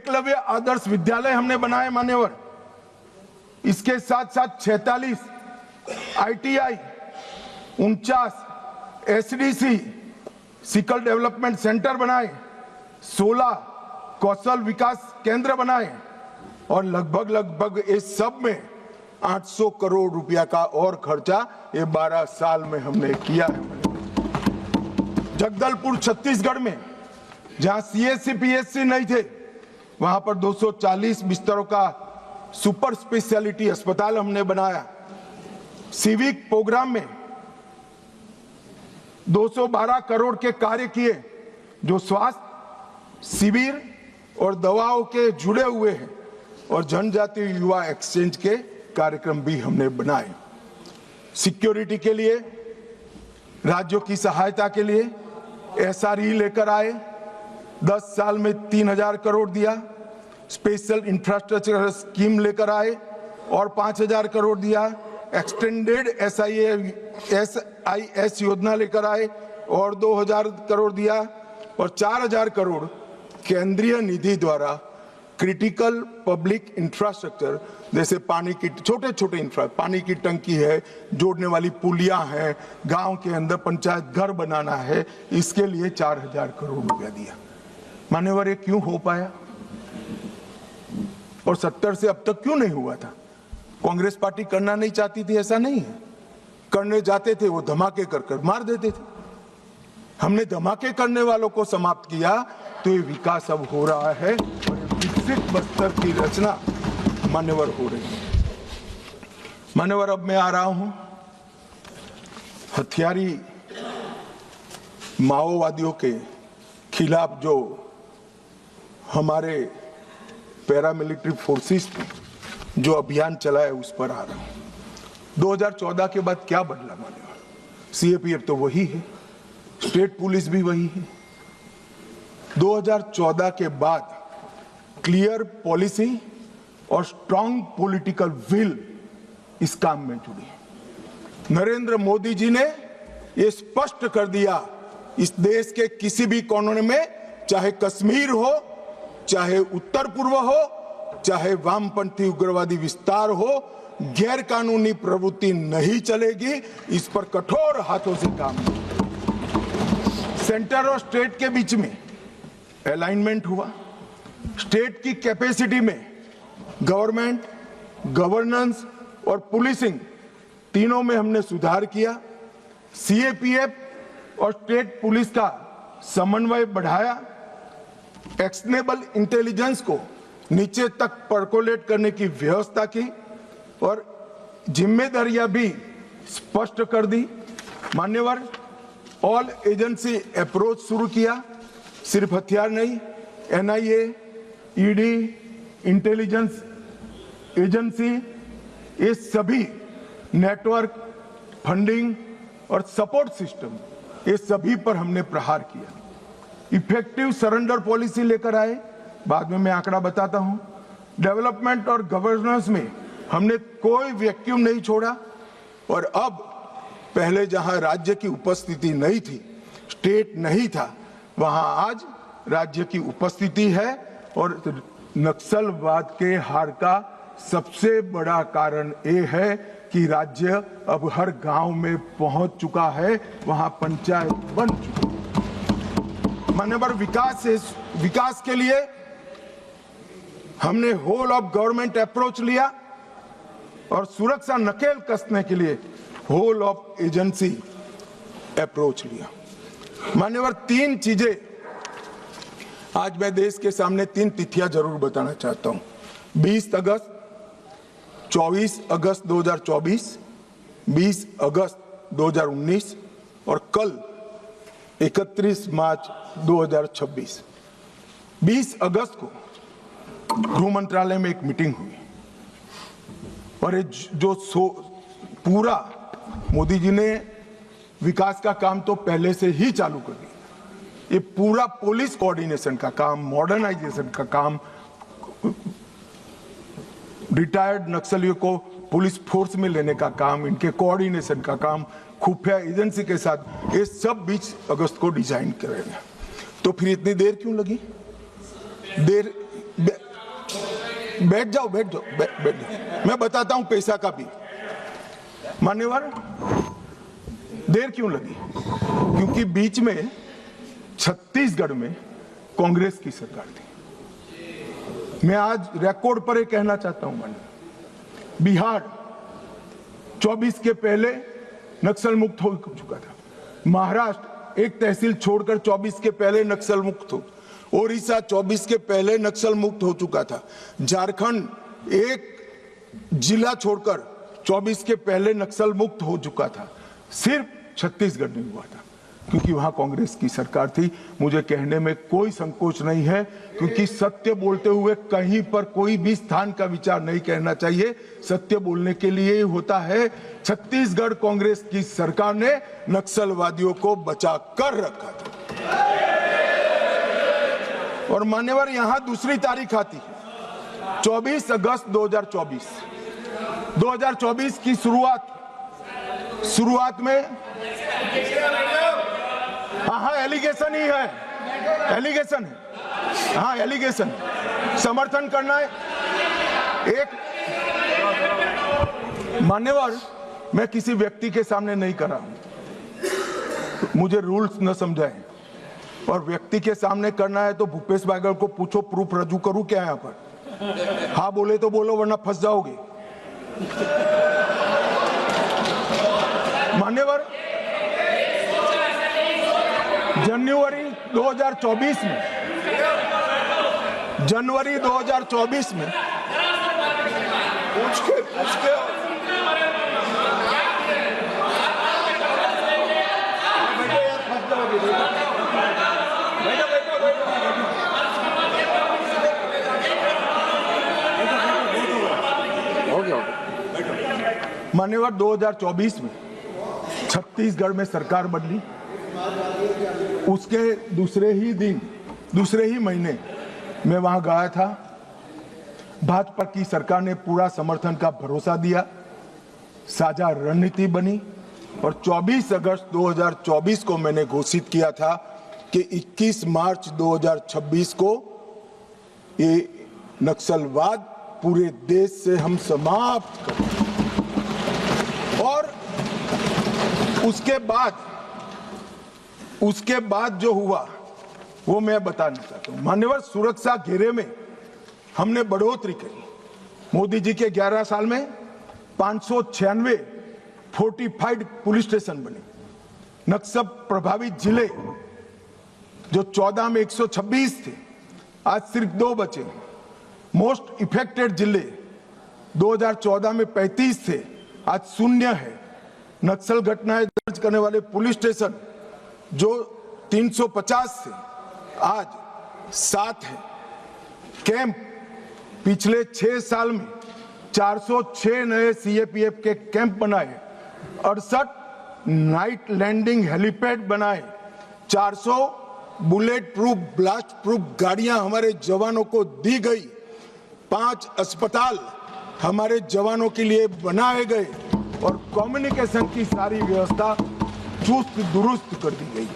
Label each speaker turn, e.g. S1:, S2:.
S1: एकलव्य आदर्श विद्यालय हमने बनाए मान्यवर। इसके साथ साथ 46 ITI, 49 SDC skill development centre बनाए, 16 कौशल विकास केंद्र बनाए और लगभग इस सब में 800 करोड़ रुपया का और खर्चा ये 12 साल में हमने किया है। जगदलपुर छत्तीसगढ़ में जहां CSC PSC नहीं थे, वहां पर 240 बिस्तरों का सुपर स्पेशलिटी अस्पताल हमने बनाया। सिविक प्रोग्राम में 212 करोड़ के कार्य किए जो स्वास्थ्य शिविर और दवाओं के जुड़े हुए हैं, और जनजातीय युवा एक्सचेंज के कार्यक्रम भी हमने बनाए। सिक्योरिटी के लिए, राज्यों की सहायता के लिए SRE लेकर आए, 10 साल में 3000 करोड़ दिया। स्पेशल इंफ्रास्ट्रक्चर स्कीम लेकर आए और 5000 करोड़ दिया। एक्सटेंडेड SIS योजना लेकर आए और 2000 करोड़ दिया, और 4000 करोड़ केंद्रीय निधि द्वारा क्रिटिकल पब्लिक इंफ्रास्ट्रक्चर, जैसे पानी की छोटे पानी की टंकी है, जोड़ने वाली पुलियां हैं, गांव के अंदर पंचायत घर बनाना है, इसके लिए 4000 करोड़ रुपया दिया। मान्यवर, ये क्यों हो पाया और 70 से अब तक क्यों नहीं हुआ था? कांग्रेस पार्टी करना नहीं चाहती थी, ऐसा नहीं है। करने जाते थे वो धमाके कर मार देते थे। हमने धमाके करने वालों को समाप्त किया, तो ये विकास अब हो रहा है और विकसित बस्तर की रचना मान्यवर हो रही है। मान्यवर, अब मैं आ रहा हूं हथियारी माओवादियों के खिलाफ जो हमारे पैरामिलिट्री फोर्सेस ने जो अभियान चलाया उस पर आ रहा हूं। 2014 के बाद क्या बदला मान्यवर? CAPF तो वही है, स्टेट पुलिस भी वही है। 2014 के बाद क्लियर पॉलिसी और स्ट्रॉन्ग पॉलिटिकल विल इस काम में जुड़ी। नरेंद्र मोदी जी ने यह स्पष्ट कर दिया, इस देश के किसी भी कोने में, चाहे कश्मीर हो, चाहे उत्तर पूर्व हो, चाहे वामपंथी उग्रवादी विस्तार हो, गैर कानूनी प्रवृत्ति नहीं चलेगी। इस पर कठोर हाथों से काम। सेंटर और स्टेट के बीच में अलाइनमेंट हुआ। स्टेट की कैपेसिटी में गवर्नमेंट, गवर्नेंस और पुलिसिंग तीनों में हमने सुधार किया। CAPF और स्टेट पुलिस का समन्वय बढ़ाया। एक्शनेबल इंटेलिजेंस को नीचे तक परकोलेट करने की व्यवस्था की और जिम्मेदारियां भी स्पष्ट कर दी। मान्यवर, ऑल एजेंसी अप्रोच शुरू किया। सिर्फ हथियार नहीं, NIA, ED, इंटेलिजेंस एजेंसी, ये सभी नेटवर्क, फंडिंग और सपोर्ट सिस्टम, ये सभी पर हमने प्रहार किया। इफेक्टिव सरेंडर पॉलिसी लेकर आए, बाद में मैं आंकड़ा बताता हूं। डेवलपमेंट और गवर्नेंस में हमने कोई वैक्यूम नहीं छोड़ा, और अब पहले जहां राज्य की उपस्थिति नहीं थी, स्टेट नहीं था, वहां आज राज्य की उपस्थिति है। और नक्सलवाद के हार का सबसे बड़ा कारण ये है कि राज्य अब हर गांव में पहुंच चुका है, वहां पंचायत बन चुकी है। मान्यवर, विकास के लिए हमने होल ऑफ गवर्नमेंट अप्रोच लिया और सुरक्षा नकेल कसने के लिए होल ऑफ एजेंसी अप्रोच लिया। मान्यवर, 3 चीजें आज मैं देश के सामने 3 तिथियां जरूर बताना चाहता हूं। 20 अगस्त, 24 अगस्त 2024, 20 अगस्त 2019 और कल 31 मार्च 2026। 20 अगस्त को गृह मंत्रालय में एक मीटिंग हुई और जो पूरा मोदी जी ने विकास का काम तो पहले से ही चालू कर दिया। ये पूरा पुलिस कोऑर्डिनेशन का काम, मॉडर्नाइजेशन का काम, रिटायर्ड नक्सलियों को पुलिस फोर्स में लेने का काम, इनके कोऑर्डिनेशन का काम, खुफिया एजेंसी के साथ, ये सब 20 अगस्त को डिजाइन करेंगे। तो फिर इतनी देर क्यों लगी? देर बैठ जाओ बैठ जाओ। मैं बताता हूं पैसा का भी। मान्यवर, देर क्यों लगी? क्योंकि बीच में छत्तीसगढ़ में कांग्रेस की सरकार थी। मैं आज रिकॉर्ड पर ये कहना चाहता हूं, मान्य, बिहार 24 के पहले नक्सल मुक्त हो चुका था। महाराष्ट्र एक तहसील छोड़कर 24 के पहले नक्सल मुक्त हो। ओडिशा 24 के पहले नक्सल मुक्त हो चुका था। झारखंड एक जिला छोड़कर 24 के पहले नक्सल मुक्त हो चुका था। सिर्फ छत्तीसगढ़ नहीं हुआ था, क्योंकि वहां कांग्रेस की सरकार थी। मुझे कहने में कोई संकोच नहीं है, क्योंकि सत्य बोलते हुए कहीं पर कोई भी स्थान का विचार नहीं करना चाहिए। सत्य बोलने के लिए ही होता है। छत्तीसगढ़ कांग्रेस की सरकार ने नक्सलवादियों को बचा कर रखा था। और मान्यवर, यहां दूसरी तारीख आती है 24 अगस्त 2024। 2024 की शुरुआत में हाँ एलिगेशन ही है, एलिगेशन है, हाँ एलिगेशन, समर्थन करना है। एक मान्यवर, मैं किसी व्यक्ति के सामने नहीं कर रहा हूं, मुझे रूल्स न समझाएं। और व्यक्ति के सामने करना है तो भूपेश बागल को पूछो, प्रूफ रजू करूं क्या यहां पर? हाँ बोले तो बोलो, वरना फंस जाओगे। मान्यवर, जनवरी 2024 में पूछ के मान्यवर, 2024 में छत्तीसगढ़ में सरकार बदली। उसके दूसरे ही महीने मैं वहां गया था। भाजपा की सरकार ने पूरा समर्थन का भरोसा दिया, साझा रणनीति बनी, और 24 अगस्त 2024 को मैंने घोषित किया था कि 21 मार्च 2026 को ये नक्सलवाद पूरे देश से हम समाप्त करें। और उसके बाद जो हुआ वो मैं बताना चाहता हूं। मान्यवर, सुरक्षा घेरे में हमने बढ़ोतरी करी। मोदी जी के 11 साल में 596 फोर्टिफाइड पुलिस स्टेशन बने। नक्सल प्रभावित जिले जो 14 में 126 थे, आज सिर्फ 2 बचे। मोस्ट इफेक्टेड जिले 2014 में 35 थे, आज 0 है। नक्सल घटनाएं दर्ज करने वाले पुलिस स्टेशन जो 350 थे, आज 7 है। कैंप पिछले 6 साल में 406 नए सीएपीएफ के कैंप बनाए, 68 नाइट लैंडिंग हेलीपैड बनाए, 400 बुलेट प्रूफ ब्लास्ट प्रूफ गाड़ियां हमारे जवानों को दी गई, 5 अस्पताल हमारे जवानों के लिए बनाए गए, और कम्युनिकेशन की सारी व्यवस्था चुस्त दुरुस्त कर दी गई।